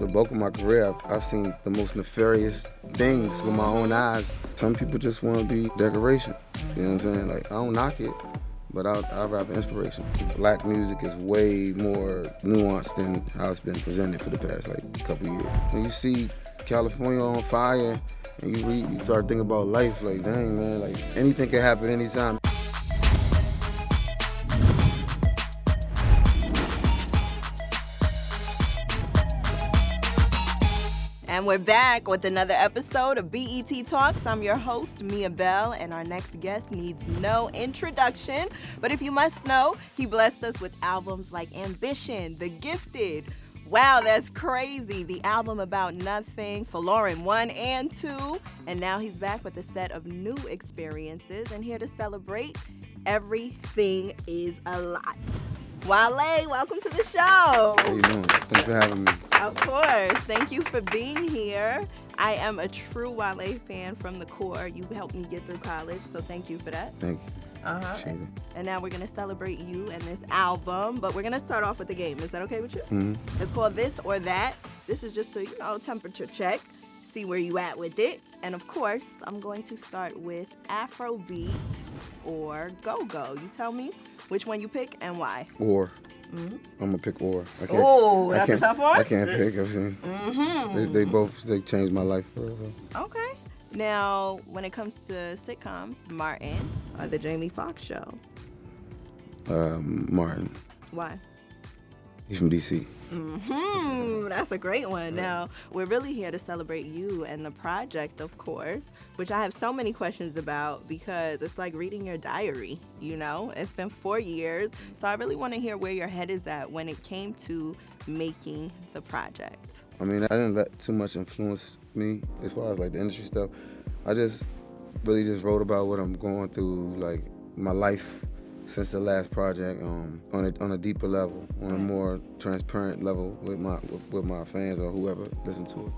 the bulk of my career, I've seen the most nefarious things with my own eyes. Some people just want to be decoration. You know what I'm saying? Like, I don't knock it, but I'd rather inspiration. Black music is way more nuanced than how it's been presented for the past couple years. When you see California on fire and you start thinking about life, like, dang, man, like anything can happen anytime. And we're back with another episode of BET Talks. I'm your host, Miabelle, and our next guest needs no introduction. But if you must know, he blessed us with albums like Ambition, The Gifted, Wow, That's Crazy, the album About Nothing, Forlorn 1 and 2. And now he's back with a set of new experiences and here to celebrate Everything Is a Lot. Wale, welcome to the show. How you doing? Thanks for having me. Of course. Thank you for being here. I am a true Wale fan from the core. You helped me get through college, so thank you for that. Thank you. Appreciate it. And now we're going to celebrate you and this album, but we're going to start off with the game. Is that okay with you? Mm-hmm. It's called This or That. This is just a, temperature check, see where you at with it. And of course, I'm going to start with Afrobeat or Go-Go. You tell me which one you pick and why. Or. Mm-hmm. I'm gonna pick Or. Oh, that's a tough one? I can't pick. Mm-hmm. They changed my life forever. Okay. Now, when it comes to sitcoms, Martin or The Jamie Foxx Show? Martin. Why? He's from D.C. That's a great one. Now, we're really here to celebrate you and the project, of course, which I have so many questions about because it's like reading your diary, It's been 4 years, so I really want to hear where your head is at when it came to making the project. I mean, I didn't let too much influence me as far as the industry stuff. I just really just wrote about what I'm going through, my life since the last project, on a deeper level, on a more transparent level with my fans or whoever listen to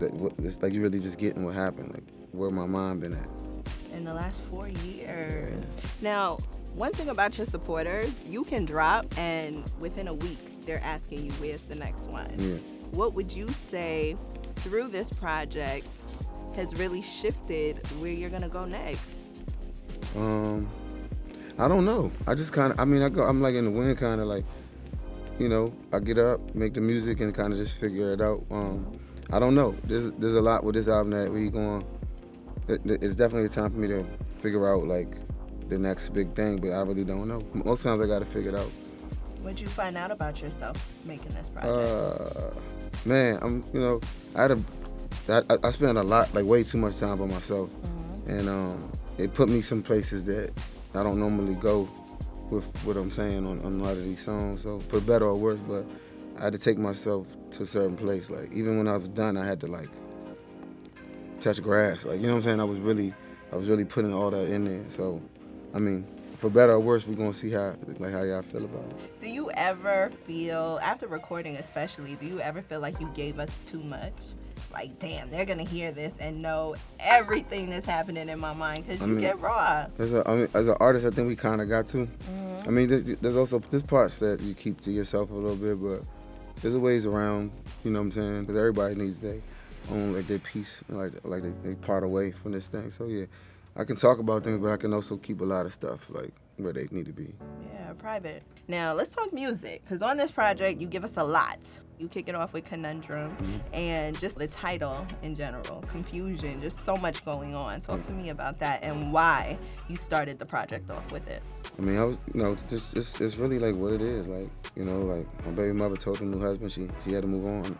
it. It's like you really just getting what happened, where my mind been at. In the last 4 years. Yeah. Now, one thing about your supporters, you can drop and within a week they're asking you where's the next one. Yeah. What would you say through this project has really shifted where you're gonna go next? I don't know. I just I'm in the wind, I get up, make the music, and kind of just figure it out. I don't know. There's a lot with this album that it's definitely a time for me to figure out the next big thing, but I really don't know. Most times I got to figure it out. What'd you find out about yourself making this project? Man, I spent a lot, way too much time by myself, and it put me some places that I don't normally go with what I'm saying on a lot of these songs, so for better or worse, but I had to take myself to a certain place. Even when I was done, I had to touch grass. You know what I'm saying? I was really putting all that in there. So, for better or worse, we're gonna see how y'all feel about it. Do you ever feel, after recording especially, do you ever feel like you gave us too much? Damn, they're gonna hear this and know everything that's happening in my mind because you get raw. As an artist, I think we kind of got to. There's also parts that you keep to yourself a little bit, but there's a ways around. You know what I'm saying? Because everybody needs their own their piece, they part away from this thing. So yeah, I can talk about things, but I can also keep a lot of stuff where they need to be. Yeah, private. Now let's talk music, because on this project you give us a lot. You kick it off with Conundrum, and just the title in general, Confusion, just so much going on. Talk to me about that and why you started the project off with it. I was, it's really what it is. My baby mother told her new husband she had to move on.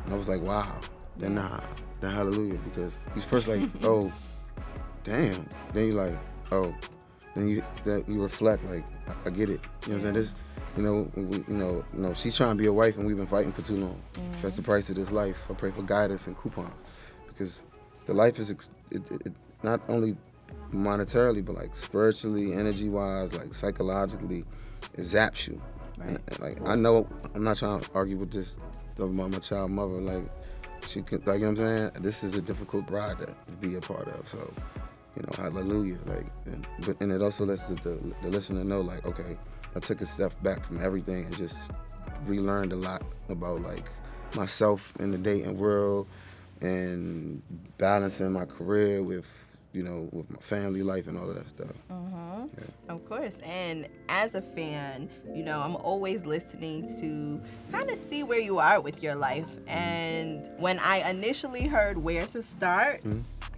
And I was like, wow. Then hallelujah, because he's first oh, damn. Then you oh. Then you reflect I get it. You know what I'm saying? She's trying to be a wife and we've been fighting for too long. That's the price of this life. I pray for guidance and coupons, because the life is it not only monetarily but spiritually, energy-wise, psychologically, it zaps you. Right. And I know I'm not trying to argue with this about my child mother. She can, you know what I'm saying? This is a difficult ride to be a part of. So. Hallelujah. And it also lets the listener know, okay, I took a step back from everything and just relearned a lot about myself in the dating world and balancing my career with, with my family life and all of that stuff. Mm-hmm. Yeah. Of course. And as a fan, I'm always listening to kind of see where you are with your life. And when I initially heard Where to Start,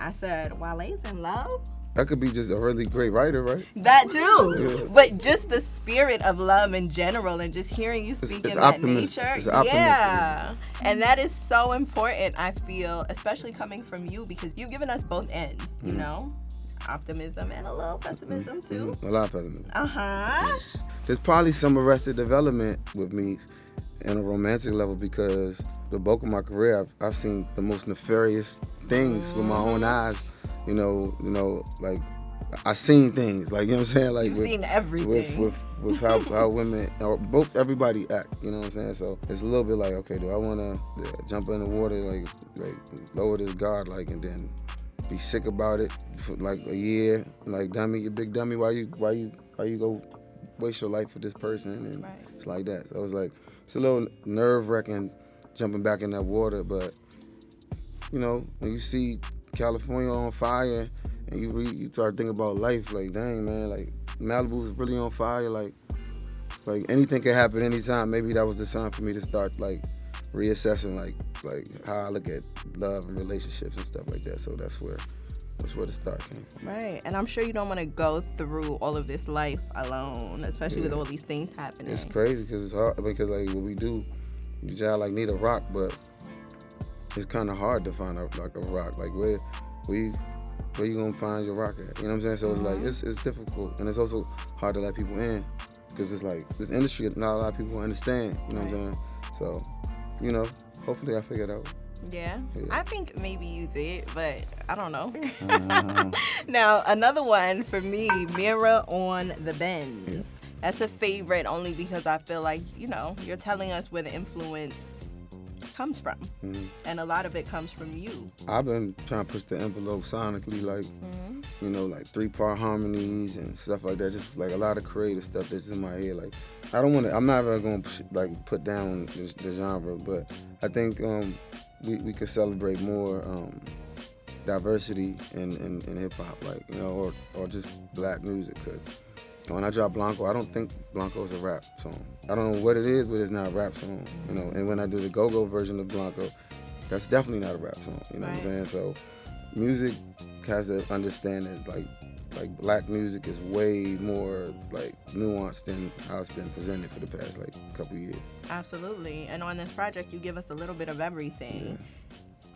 I said, Wale's in love? That could be just a really great writer, right? That too. Yeah. But just the spirit of love in general and just hearing you speak in that nature. It's optimistic. Yeah. And that is so important, I feel, especially coming from you, because you've given us both ends, optimism and a little pessimism too. A lot of pessimism. Uh-huh. There's probably some arrested development with me in a romantic level because the bulk of my career, I've seen the most nefarious things with my own eyes. Like I seen things, like, you know what I'm saying? Like you've seen everything. With how women, or both, everybody act, you know what I'm saying? So it's a little bit like, okay, do I want to jump in the water, like lower this guard, like, and then be sick about it for like a year, like, dummy, you big dummy, why you go waste your life for this person? And It's like that. So it's a little nerve-wracking jumping back in that water, but when you see California on fire and you start thinking about life, like, dang, man, like Malibu's really on fire, like anything can happen anytime. Maybe that was the sign for me to start like reassessing like how I look at love and relationships and stuff like that. So that's where the start came from. Right. And I'm sure you don't want to go through all of this life alone, especially with all these things happening. It's crazy because it's hard, because like what we do, you just like need a rock, but it's kind of hard to find a rock. Like where you gonna find your rock at? You know what I'm saying? So it's like it's difficult, and it's also hard to let people in because it's like this industry not a lot of people understand. You know what I'm saying? So hopefully I figured out. Yeah, I think maybe you did, but I don't know. Now, another one for me, Mirror on the Benz. Yeah. That's a favorite only because I feel like, you're telling us where the influence comes from. And a lot of it comes from you. I've been trying to push the envelope sonically, like, like 3-part harmonies and stuff like that. Just like a lot of creative stuff that's in my head. Like, I'm not ever going to put down the genre, but I think we could celebrate more diversity in hip hop, like, or just black music. Cause when I drop Blanco, I don't think Blanco is a rap song. I don't know what it is, but it's not a rap song, And when I do the go-go version of Blanco, that's definitely not a rap song, you know what I'm saying? So music has to understand that, like black music is way more, like, nuanced than how it's been presented for the past, couple years. Absolutely. And on this project, you give us a little bit of everything. Yeah.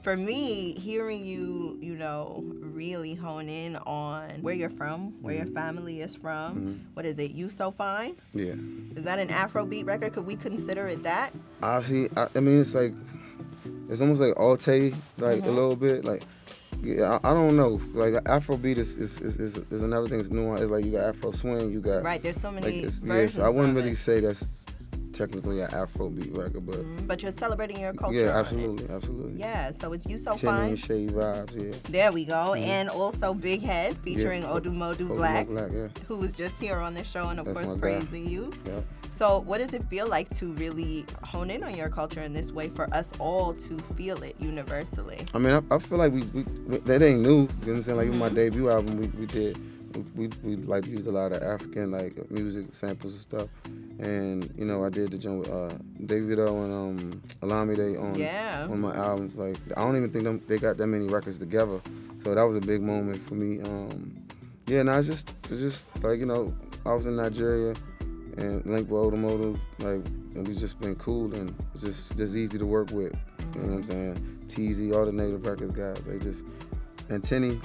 For me, hearing you, really hone in on where you're from, where your family is from. What is it, You So Fine? Yeah. Is that an Afrobeat record? Could we consider it that? Honestly, I mean, it's almost like Alte, like a little bit. Like, yeah, I don't know. Like, Afrobeat is another thing that's nuanced. It's like you got Afro swing, you got... Right, there's so many versions so I wouldn't really say that's technically an Afrobeat record, but... But you're celebrating your culture. Yeah, absolutely. Yeah, so it's You So Tinny Fine. And Shay vibes, yeah. There we go. And also Big Head featuring Odumodu Black, yeah. who was just here on the show and, of course, my praising you. Yeah. So what does it feel like to really hone in on your culture in this way for us all to feel it universally? I mean, I feel like we that ain't new. You know what I'm saying? Like, with my debut album, we like used a lot of African, like, music samples and stuff. And, I did the joint with Davido and Olamide on my albums. Like, I don't even think they got that many records together. So that was a big moment for me. It's just like, I was in Nigeria and linked with Odumodu, like, and we just been cool, and it's just easy to work with. You know what I'm saying? TZ, all the Native Records guys, and Tinny.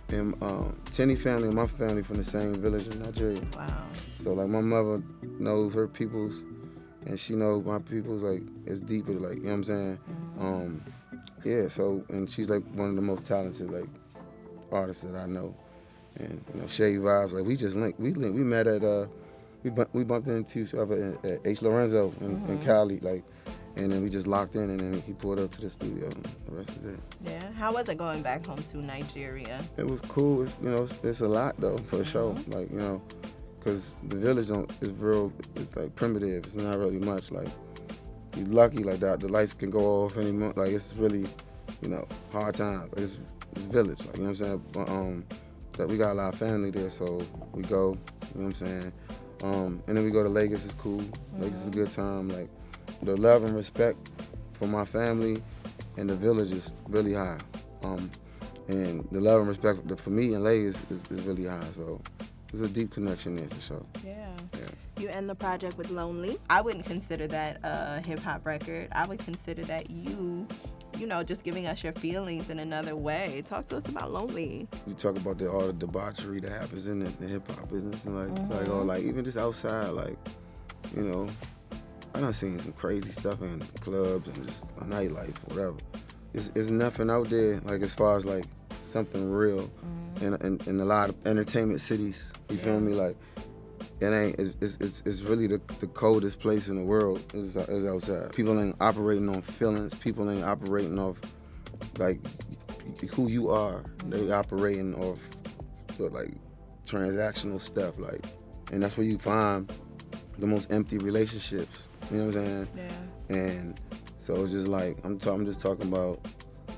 And Tinny family and my family from the same village in Nigeria. Wow. So, like, my mother knows her peoples, and she knows my peoples, like, it's deeper, like, you know what I'm saying? So, and she's, like, one of the most talented, like, artists that I know. And, Shay vibes, like, we just linked. We met at, we bumped into each other at H. Lorenzo in Cali, like, and then we just locked in, and then he pulled up to the studio, and the rest is it. Yeah. How was it going back home to Nigeria? It was cool. It's a lot, though, for sure. Like, because the village is real, it's like primitive. It's not really much. Like, you're lucky like that. The lights can go off any month. Like it's really, hard times. Like, it's village. Like you know what I'm saying. But, that we got a lot of family there, so we go. You know what I'm saying. And then we go to Lagos. It's cool. Lagos is a good time. Like the love and respect for my family and the village is really high. And the love and respect for me and Lagos is really high. So there's a deep connection there for sure. Yeah. You end the project with Lonely. I wouldn't consider that a hip-hop record. I would consider that you just giving us your feelings in another way. Talk to us about Lonely. You talk about all the debauchery that happens in the hip-hop business and like even just outside, like, I done seen some crazy stuff in clubs and just a nightlife, whatever. It's nothing out there, like, as far as, like, something real in a lot of entertainment cities. You feel me? Like, it's really the coldest place in the world is outside. People ain't operating on feelings. People ain't operating off, like, who you are. They operating off, like, transactional stuff, like, and that's where you find the most empty relationships. You know what I'm saying? Yeah. And so it's just like I'm just talking about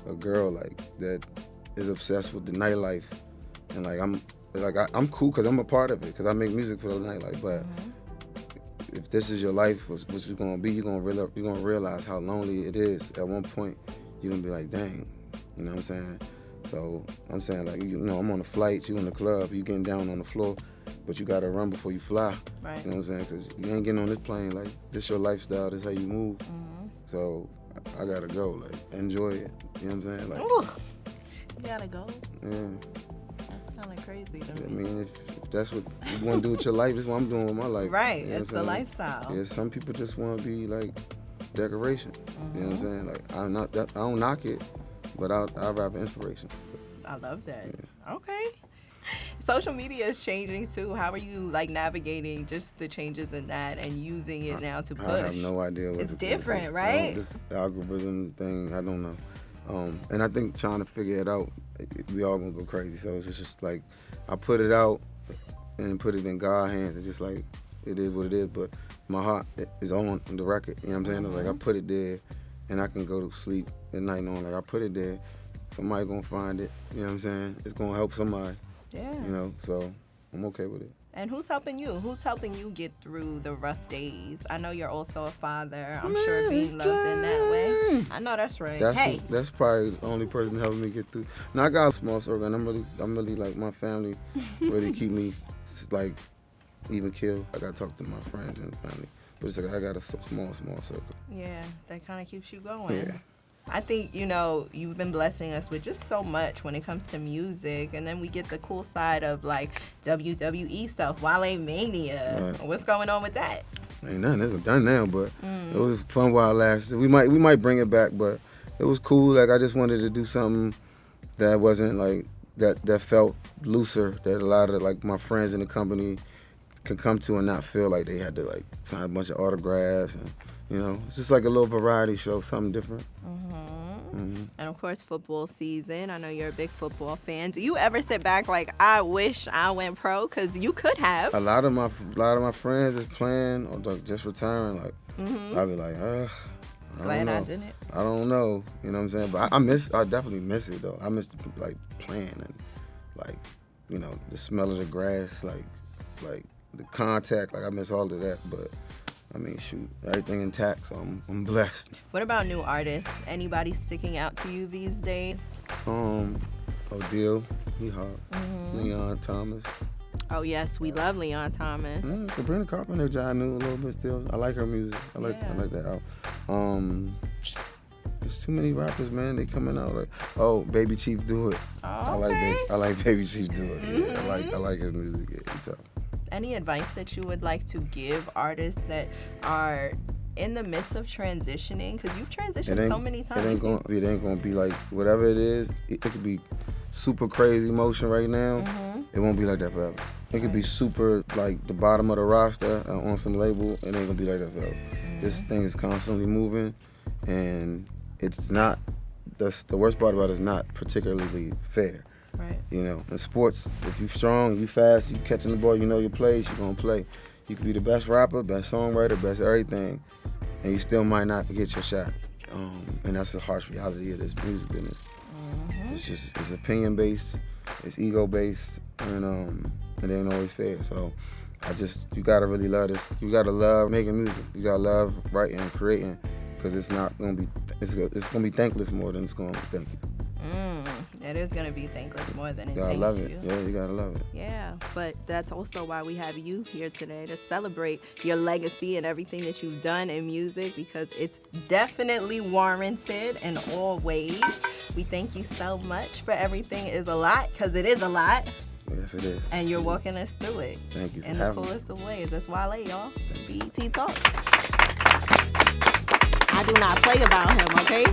a girl like that is obsessed with the nightlife, and like I'm cool because I'm a part of it because I make music for the nightlife. But if this is your life, what you're gonna be, you're gonna realize how lonely it is. At one point, you're gonna be like, dang, you know what I'm saying? So I'm saying, like, I'm on a flight, you in the club, you getting down on the floor, but you gotta run before you fly. Right. You know what I'm saying? Because you ain't getting on this plane, like, this your lifestyle, this how you move. So I gotta go, like, enjoy it. You know what I'm saying? Like, ooh, you gotta go. Yeah. That's kind of crazy to me. I mean, if that's what you want to do with your life, that's what I'm doing with my life. Right, you know it's the lifestyle. Yeah, some people just want to be like decoration. You know what I'm saying? Like, I don't knock it, but I'll have inspiration. I love that. Yeah. Okay. Social media is changing too. How are you like navigating just the changes in that and using it now to push? I have no idea what it's different, right? This algorithm thing, I don't know. And I think trying to figure it out, we all gonna go crazy. So it's just like I put it out and put it in God's hands. It's just like it is what it is. But my heart is on the record. You know what I'm saying? Like I put it there, and I can go to sleep at night knowing like I put it there. Somebody gonna find it. You know what I'm saying? It's gonna help somebody. Yeah. So I'm okay with it. And who's helping you? Who's helping you get through the rough days? I know you're also a father. I'm sure being loved in that way. I know that's right. That's probably the only person helping me get through. Now I got a small circle, and I'm really like my family really keep me like even killed. I gotta talk to my friends and family, but it's like I got a small circle. Yeah, that kind of keeps you going. Yeah. I think, you've been blessing us with just so much when it comes to music. And then we get the cool side of, like, WWE stuff, Walemania. Right. What's going on with that? Ain't nothing. It's done now, but it was fun while it lasted. We might bring it back, but it was cool. Like, I just wanted to do something that wasn't, like, that felt looser, that a lot of, like, my friends in the company could come to and not feel like they had to, like, sign a bunch of autographs and... it's just like a little variety show, something different. And of course, football season. I know you're a big football fan. Do you ever sit back like, I wish I went pro? Because you could have. A lot of my friends is playing or just retiring. Like, I'll be like, glad I didn't. I don't know. You know what I'm saying? But I definitely miss it though. I miss like playing and like, the smell of the grass, like the contact. Like I miss all of that, but. I mean, shoot, everything intact, so I'm blessed. What about new artists? Anybody sticking out to you these days? Odile, he hard. Leon Thomas. Oh yes, we love Leon Thomas. Sabrina Carpenter, I knew a little bit still. I like her music. I like that out. There's too many rappers, man. They coming out like, Baby Chief do it. Oh, okay. I like Baby Chief do it. Yeah, I like his music. Yeah, he's tough. Any advice that you would like to give artists that are in the midst of transitioning? Because you've transitioned so many times. It ain't gonna be like whatever it is. It could be super crazy motion right now. It won't be like that forever. It could be super like the bottom of the roster on some label. It ain't gonna be like that forever. This thing is constantly moving, and it's not. The worst part about it is not particularly fair. Right. In sports, if you strong, you fast, you catching the ball, you know your plays, you're gonna play. You could be the best rapper, best songwriter, best everything. and you still might not get your shot. And that's the harsh reality of this music business. It's opinion based, it's ego based, and it ain't always fair. So you gotta really love this. You gotta love making music. You gotta love writing and creating, because it's gonna be thankless more than it's gonna thank you. It is going to be thankless more than it You gotta thanks love you. it. Yeah, you gotta love it. Yeah, but that's also why we have you here today, to celebrate your legacy and everything that you've done in music, because it's definitely warranted in all ways. We thank you so much for everything. Is a lot, because it is a lot. Yes, it is. And you're walking us through it. Thank you. In the coolest of ways. That's Wale, y'all. BET Talks. I do not play about him, okay?